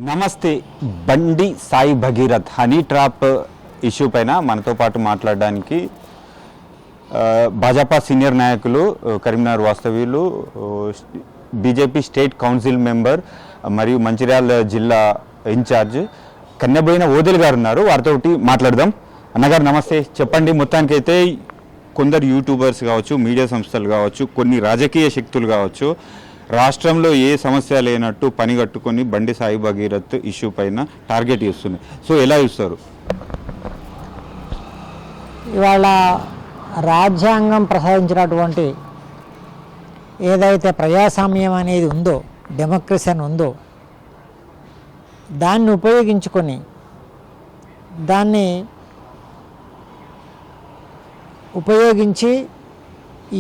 నమస్తే. బండి Sai Bhagirath honey trap issue పైన మనతో పాటు మాట్లాడడానికి భాజపా సీనియర్ నాయకులు కరీంనగర్ వాస్తవ్యులు, బీజేపీ స్టేట్ కౌన్సిల్ మెంబర్ మరియు మంచిర్యాల జిల్లా ఇన్ఛార్జ్ కన్నెబోయిన ఓదెల్ గారు ఉన్నారు. వారితో మాట్లాడదాం. అన్నగారు నమస్తే. చెప్పండి, మొత్తానికైతే కొందరు యూట్యూబర్స్ కావచ్చు, మీడియా సంస్థలు కావచ్చు, కొన్ని రాజకీయ శక్తులు కావచ్చు, రాష్ట్రంలో ఏ సమస్య లేనట్టు పని కట్టుకొని బండి సాయి భగీరథ్ ఇష్యూ పైన టార్గెట్ చేస్తున్నాయి. సో ఎలా చూస్తారు? ఇవాళ రాజ్యాంగం ప్రసాదించినటువంటి ఏదైతే ప్రజాస్వామ్యం అనేది ఉందో, డెమోక్రసీ అని ఉందో, దాన్ని ఉపయోగించుకొని ఉపయోగించి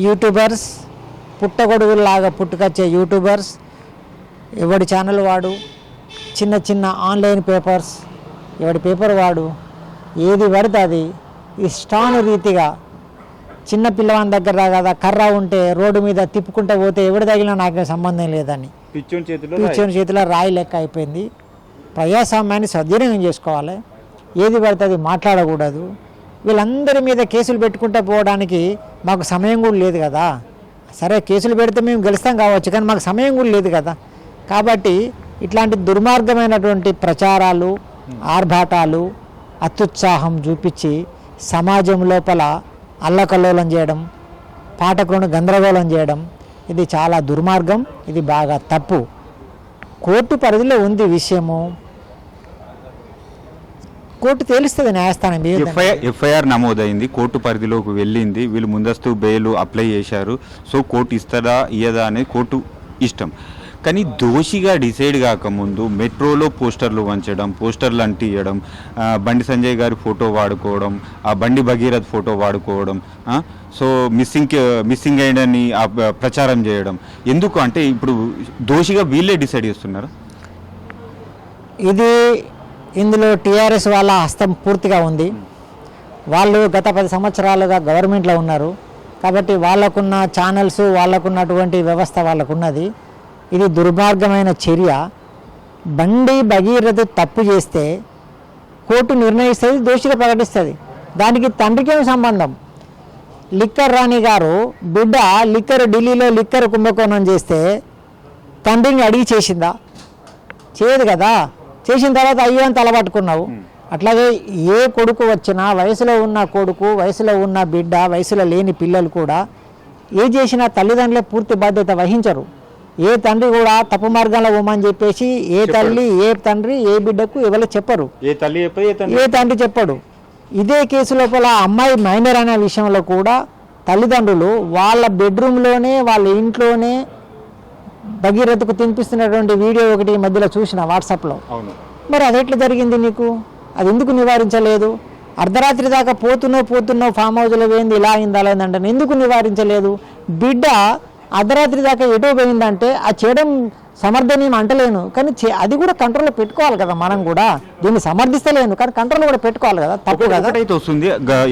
యూట్యూబర్స్, పుట్టగొడుగులాగా పుట్టుకొచ్చే యూట్యూబర్స్, ఎవడి ఛానల్ వాడు, చిన్న చిన్న ఆన్లైన్ పేపర్స్, ఎవడి పేపర్ వాడు, ఏది పడితే అది ఇష్టానురీతిగా చిన్న పిల్లవాని దగ్గర కదా కర్ర ఉంటే రోడ్డు మీద తిప్పుకుంటూ పోతే ఎవడి తగిలినా నాకేం సంబంధం లేదని పిచ్చోని చేతిలో రాయి లెక్క అయిపోయింది. ప్రజాస్వామ్యాన్ని సద్వినియోగం చేసుకోవాలి, ఏది పడితే అది మాట్లాడకూడదు. వీళ్ళందరి మీద కేసులు పెట్టుకుంటూ పోవడానికి మాకు సమయం కూడా లేదు కదా. సరే, కేసులు పెడితే మేము గెలుస్తాం కావచ్చు, కానీ మాకు సమయం కూడా లేదు కదా. కాబట్టి ఇట్లాంటి దుర్మార్గమైనటువంటి ప్రచారాలు, ఆర్భాటాలు, అత్యుత్సాహం చూపించి సమాజం లోపల అల్లకల్లోలం చేయడం, పాఠకులను గందరగోళం చేయడం, ఇది చాలా దుర్మార్గం. ఇది బాగా తప్పు. కోర్టు పరిధిలో ఉంది విషయము, కోర్టు తేలుస్తుంది, న్యాయస్థానం. ఎఫ్ఐఆర్ నమోదైంది, కోర్టు పరిధిలోకి వెళ్ళింది, వీళ్ళు ముందస్తు బెయిల్ అప్లై చేశారు. సో కోర్టు ఇస్తుందా ఇయ్యదా అనేది కోర్టు ఇష్టం. కానీ దోషిగా డిసైడ్ కాకముందు మెట్రోలో పోస్టర్లు వంచడం, పోస్టర్లు అంటియడం, బండి సంజయ్ గారి ఫోటో వాడుకోవడం, ఆ బండి భగీరథ్ ఫోటో వాడుకోవడం, సో మిస్సింగ్ అయ్యని ప్రచారం చేయడం ఎందుకు అంటే ఇప్పుడు దోషిగా వీళ్ళే డిసైడ్ చేస్తున్నారు. ఇందులో టీఆర్ఎస్ వాళ్ళ హస్తం పూర్తిగా ఉంది. వాళ్ళు గత 10 సంవత్సరాలుగా గవర్నమెంట్లో ఉన్నారు కాబట్టి వాళ్ళకున్న ఛానల్స్, వాళ్ళకున్నటువంటి వ్యవస్థ వాళ్ళకున్నది. ఇది దుర్మార్గమైన చర్య. బండి భగీరథ తప్పు చేస్తే కోర్టు నిర్ణయిస్తుంది, దోషిగా ప్రకటిస్తుంది. దానికి తండ్రికి ఏమి సంబంధం? లిక్కర్ రాణి గారు బిడ్డ ఢిల్లీలో లిక్కర్ కుంభకోణం చేస్తే తండ్రిని అడిగి చేసిందా? చేయదు కదా. చేసిన తర్వాత అయ్యో అని తలపట్టుకున్నావు. అట్లాగే ఏ కొడుకు వచ్చినా, వయసులో ఉన్న కొడుకు, వయసులో ఉన్న బిడ్డ, వయసులో లేని పిల్లలు కూడా ఏ చేసినా తల్లిదండ్రులే పూర్తి బాధ్యత వహించరు. ఏ తండ్రి కూడా తప్పు మార్గంలో పోమని చెప్పేసి ఏ తల్లి, ఏ తండ్రి, ఏ బిడ్డకు ఎవరు చెప్పరు, ఏ తండ్రి చెప్పడు. ఇదే కేసు లోపల అమ్మాయి మైనర్ అనే విషయంలో కూడా తల్లిదండ్రులు వాళ్ళ బెడ్రూమ్లోనే, వాళ్ళ ఇంట్లోనే భగీరథకు తినిపిస్తున్నటువంటి వీడియో ఒకటి మధ్యలో చూసిన వాట్సాప్లో. మరి అది ఎట్లా జరిగింది నీకు? అది ఎందుకు నివారించలేదు? అర్ధరాత్రి దాకా పోతున్నావు ఫామ్ హౌస్లో పోయింది, ఇలా అయింది, అలా అయిందంటే ఎందుకు నివారించలేదు? బిడ్డ అర్ధరాత్రి దాకా ఎటో పోయిందంటే ఆ చేయడం సమర్థనీయం అంటలేను, కానీ అది కూడా కంట్రోల్లో పెట్టుకోవాలి కదా. మనం కూడా దీన్ని సమర్థిస్తలేను, కానీ కంట్రోల్ కూడా పెట్టుకోవాలి కదా. తప్పు కదా. అయితే వస్తుంది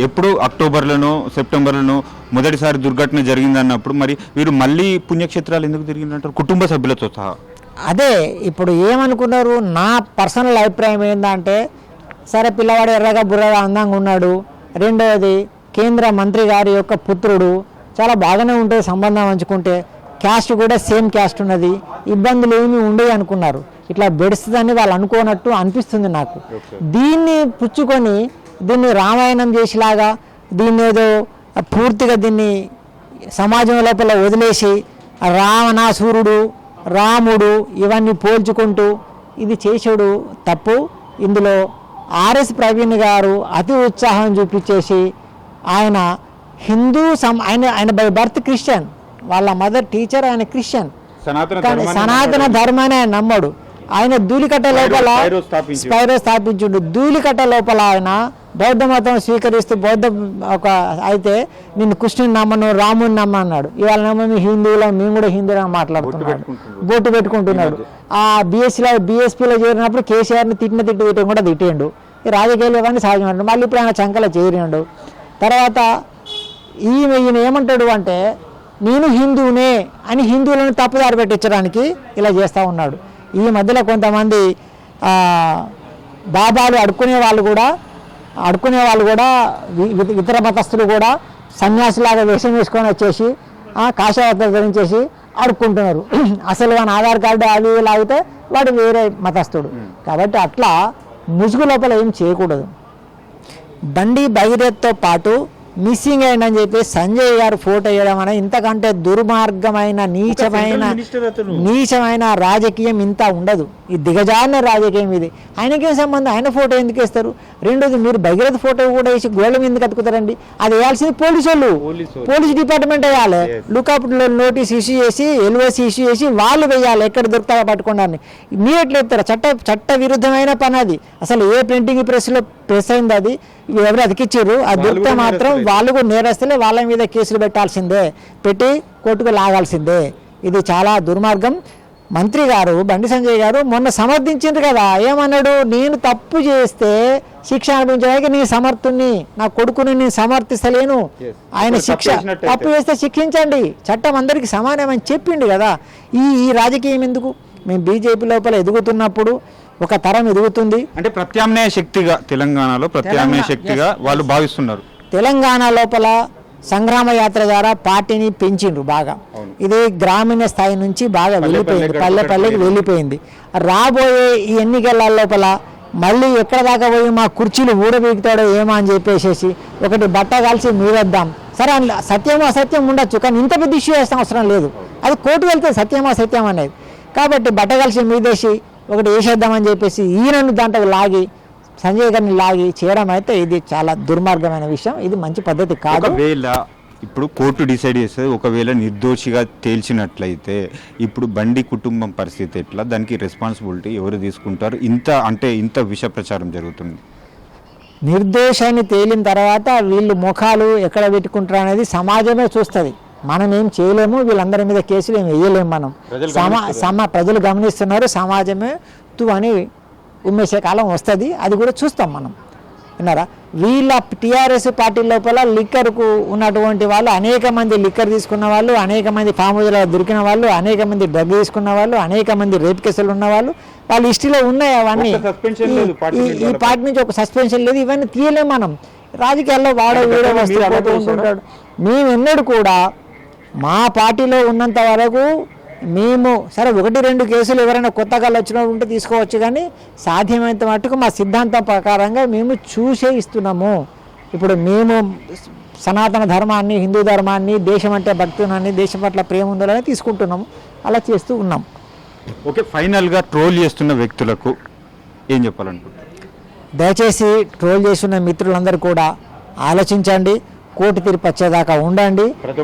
ఎప్పుడు అక్టోబర్లోనో సెప్టెంబర్లోనో మొదటిసారి దుర్ఘటన జరిగింది అన్నప్పుడు మరి వీరు మళ్ళీ పుణ్యక్షేత్రాలు ఎందుకు తిరిగిందంటారు కుటుంబ సభ్యులతో సహా? అదే ఇప్పుడు ఏమనుకున్నారు, నా పర్సనల్ అభిప్రాయం ఏంటంటే, సరే పిల్లవాడు ఎర్రగా బుర్రగా అందంగా ఉన్నాడు, రెండవది కేంద్ర మంత్రి గారి యొక్క పుత్రుడు, చాలా బాగానే ఉంటుంది సంబంధం పంచుకుంటే, క్యాస్ట్ కూడా సేమ్ క్యాస్ట్ ఉన్నది, ఇబ్బందులు ఏమీ ఉండేవి అనుకున్నారు. ఇట్లా బెడుస్తుందని వాళ్ళు అనుకోనట్టు అనిపిస్తుంది నాకు. దీన్ని పుచ్చుకొని దీన్ని రామాయణం చేసేలాగా దీన్ని ఏదో పూర్తిగా దీన్ని సమాజం లోపల వదిలేసి రావణాసురుడు, రాముడు ఇవన్నీ పోల్చుకుంటూ ఇది చేసాడు తప్పు. ఇందులో ఆర్ఎస్ ప్రవీణ్ గారు అతి ఉత్సాహం చూపించేసి ఆయన ఆయన బై బర్త్ క్రిస్టియన్, వాళ్ళ మదర్ టీచర్, ఆయన క్రిస్టియన్, సనాతన ధర్మాన్ని ఆయన నమ్మడు. ఆయన ధూళికట్ట లోపల స్పైరో స్థాపించుండు. ధూళికట్ట లోపల ఆయన బౌద్ధ మతం స్వీకరిస్తూ అయితే నేను కృష్ణుని నమ్మను, రాముని నమ్మ అన్నాడు. ఇవాళ నమ్మ హిందువులో, మేము కూడా హిందువులో మాట్లాడుతున్నాడు, బొట్టు పెట్టుకుంటున్నాడు. ఆ బీఎస్పీలో చేరినప్పుడు కేసీఆర్ని తిట్టడం కూడా తిట్టేయండు. ఈ రాజకీయాలు కానీ సహజం. మళ్ళీ ఇప్పుడు ఆయన చంకలో చేరిండు. తర్వాత ఈయన ఏమంటాడు అంటే, నేను హిందువునే అని హిందువులను తప్పుదారి పెట్టించడానికి ఇలా చేస్తూ ఉన్నాడు. ఈ మధ్యలో కొంతమంది బాబాలు అడుక్కునే వాళ్ళు కూడా ఇతర మతస్థులు కూడా సన్యాసిలాగా వేషం వేసుకొని వచ్చేసి కాషాయత్వం ధరించేసి అడుక్కుంటున్నారు. అసలు వాని ఆధార్ కార్డు అవి లాగితే వాడు వేరే మతస్థుడు. కాబట్టి అట్లా ముసుగు లోపల ఏం చేయకూడదు. బండి భగీరథ్తో పాటు మిస్సింగ్ అయిందని చెప్పి సంజయ్ గారు ఫోటో వేయడం అనేది ఇంతకంటే దుర్మార్గమైన నీచమైన రాజకీయం ఇంత ఉండదు. ఈ దిగజారిన రాజకీయం ఇది. ఆయనకేం సంబంధం? ఆయన ఫోటో ఎందుకు వేస్తారు? రెండోది, మీరు భగీరథ ఫోటో కూడా వేసి గోళం ఎందుకు అతుకుతారండి? అది వేయాల్సింది పోలీసు డిపార్ట్మెంట్ వేయాలి. లుకప్ నోటీస్ ఇష్యూ చేసి ఎల్ఓసి ఇష్యూ చేసి వాళ్ళు వేయాలి, ఎక్కడ దొరుకుతాయో పట్టుకోండి. మీరు ఎట్లా చెప్తారు? చట్ట విరుద్ధమైన పని అది. అసలు ఏ ప్రింటింగ్ ప్రెస్ అయింది అది? ఎవరు అతికిచ్చారు? అది దొరికితే మాత్రం వాళ్ళు కూడా నేరస్తులే, వాళ్ళ మీద కేసులు పెట్టాల్సిందే, పెట్టి కోర్టుకు లాగాల్సిందే. ఇది చాలా దుర్మార్గం. మంత్రి గారు బండి సంజయ్ గారు మొన్న సమర్థించారు కదా, ఏమన్నాడు? నేను తప్పు చేస్తే శిక్ష అనిపించడానికి నేను సమర్థుని, నా కొడుకుని నేను సమర్థిస్తలేను. ఆయన శిక్ష తప్పు చేస్తే శిక్షించండి, చట్టం అందరికీ సమానమని చెప్పిండు కదా. ఈ రాజకీయం ఎందుకు? మేము బీజేపీ లోపల ఎదుగుతున్నప్పుడు ఒక తరం ఎదుగుతుంది అంటే ప్రత్యామ్నాయ శక్తిగా తెలంగాణలో ప్రత్యామ్నాయ శక్తిగా వాళ్ళు భావిస్తున్నారు. తెలంగాణ లోపల సంగ్రామ యాత్ర ద్వారా పార్టీని పెంచిండ్రు బాగా. ఇది గ్రామీణ స్థాయి నుంచి బాగా వెళ్ళిపోయింది, పల్లెకి వెళ్ళిపోయింది. రాబోయే ఈ ఎన్నికల లోపల మళ్ళీ ఎక్కడ దాకా పోయి మా కుర్చీలు ఊడబీగుతాడో ఏమో అని చెప్పేసి ఒకటి బట్ట కాల్చి మీరేద్దాం. సరే, సత్యం అసత్యం ఉండొచ్చు, కానీ ఇంత పెద్ద ఇష్యూ వేస్తాం అవసరం లేదు. అది కోర్టు వెళ్తే సత్యం అసత్యం అనేది. కాబట్టి బట్ట కలిసి మీదేసి ఒకటి వేసేద్దామని చెప్పేసి ఈయనను దాంట్లో లాగి సంజయ్ గారిని లాగి చేయడం అయితే ఇది చాలా దుర్మార్గమైన విషయం. ఇది మంచి పద్ధతి కాదు. ఒకవేళ ఇప్పుడు కోర్టు డిసైడ్ చేస్తే ఒకవేళ నిర్దోషిగా తేల్చినట్లయితే ఇప్పుడు బండి కుటుంబం పరిస్థితి ఎట్లా? దానికి రెస్పాన్సిబిలిటీ ఎవరు తీసుకుంటారు? ఇంత విష ప్రచారం జరుగుతుంది. నిర్దోషాన్ని తేలిన తర్వాత వీళ్ళు ముఖాలు ఎక్కడ పెట్టుకుంటారు అనేది సమాజమే చూస్తుంది. మనం ఏం చేయలేము, వీళ్ళందరి మీద కేసులు ఏం వేయలేము. మనం ప్రజలు గమనిస్తున్నారు, సమాజమే అని ఉమ్మేసే కాలం వస్తుంది. అది కూడా చూస్తాం మనం. విన్నారా? వీళ్ళ టీఆర్ఎస్ పార్టీ లోపల లిక్కర్కు ఉన్నటువంటి వాళ్ళు అనేక మంది లిక్కర్ తీసుకున్న వాళ్ళు, అనేక మంది ఫామ్లో దొరికిన వాళ్ళు, అనేక మంది డ్రగ్ తీసుకున్న వాళ్ళు, అనేక మంది రేప్ కేసులు ఉన్న వాళ్ళు, వాళ్ళ హిస్టరీలో ఉన్నాయి అవన్నీ. ఈ పార్టీ నుంచి ఒక సస్పెన్షన్ లేదు, ఇవన్నీ తీయలేము మనం. రాజకీయాల్లో వీడో వస్తూ ఉంటుంటాడు. మేము ఎన్నడూ కూడా మా పార్టీలో ఉన్నంత వరకు మేము సరే 1-2 కేసులు ఎవరైనా కొత్తగా వచ్చినప్పుడు ఉంటే తీసుకోవచ్చు, కానీ సాధ్యమైనంత మటుకు మా సిద్ధాంతం ప్రకారంగా మేము చూసే ఇస్తున్నాము. ఇప్పుడు మేము సనాతన ధర్మాన్ని, హిందూ ధర్మాన్ని, దేశం అంటే భక్తులని, దేశం పట్ల ప్రేమ ఉందని తీసుకుంటున్నాము. అలా చేస్తూ ఉన్నాం. ఓకే, ఫైనల్గా ట్రోల్ చేస్తున్న వ్యక్తులకు ఏం చెప్పాలనుకుంటున్నారు? దయచేసి ట్రోల్ చేస్తున్న మిత్రులందరూ కూడా ఆలోచించండి. కోర్టు తీర్పు వచ్చేదాకా ఉండండి. ప్రతి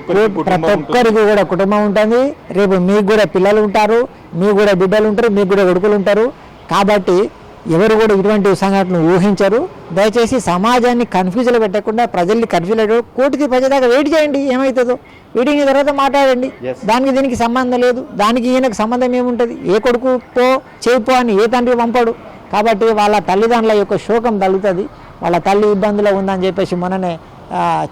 ఒక్కరికి కూడా కుటుంబం ఉంటుంది. రేపు మీకు కూడా పిల్లలు ఉంటారు, మీకు కూడా బిడ్డలు ఉంటారు, మీకు కూడా కొడుకులు ఉంటారు. కాబట్టి ఎవరు కూడా ఇటువంటి సంఘటనలు ఊహించరు. దయచేసి సమాజాన్ని కన్ఫ్యూజన్లో పెట్టకుండా, ప్రజల్ని కన్ఫ్యూజ్ కోర్టు తీర్పు వచ్చేదాకా వెయిట్ చేయండి. ఏమవుతుందో వెయిటింగ్ తర్వాత మాట్లాడండి. దానికి దీనికి సంబంధం లేదు. దానికి ఈయనకు సంబంధం ఏముంటుంది? ఏ కొడుకు పో చేయిపో అని ఏ తండ్రి పంపడు. కాబట్టి వాళ్ళ తల్లిదండ్రుల యొక్క శోకం తగ్గుతుంది. వాళ్ళ తల్లి ఇబ్బందులో ఉందని చెప్పేసి మొన్ననే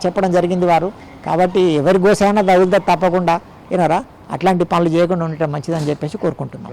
చెప్పడం జరిగింది వారు. కాబట్టి ఎవరి గోసైనా తగులుతా తప్పకుండా, వినరా? అట్లాంటి పనులు చేయకుండా ఉండటం మంచిదని చెప్పేసి కోరుకుంటున్నాం.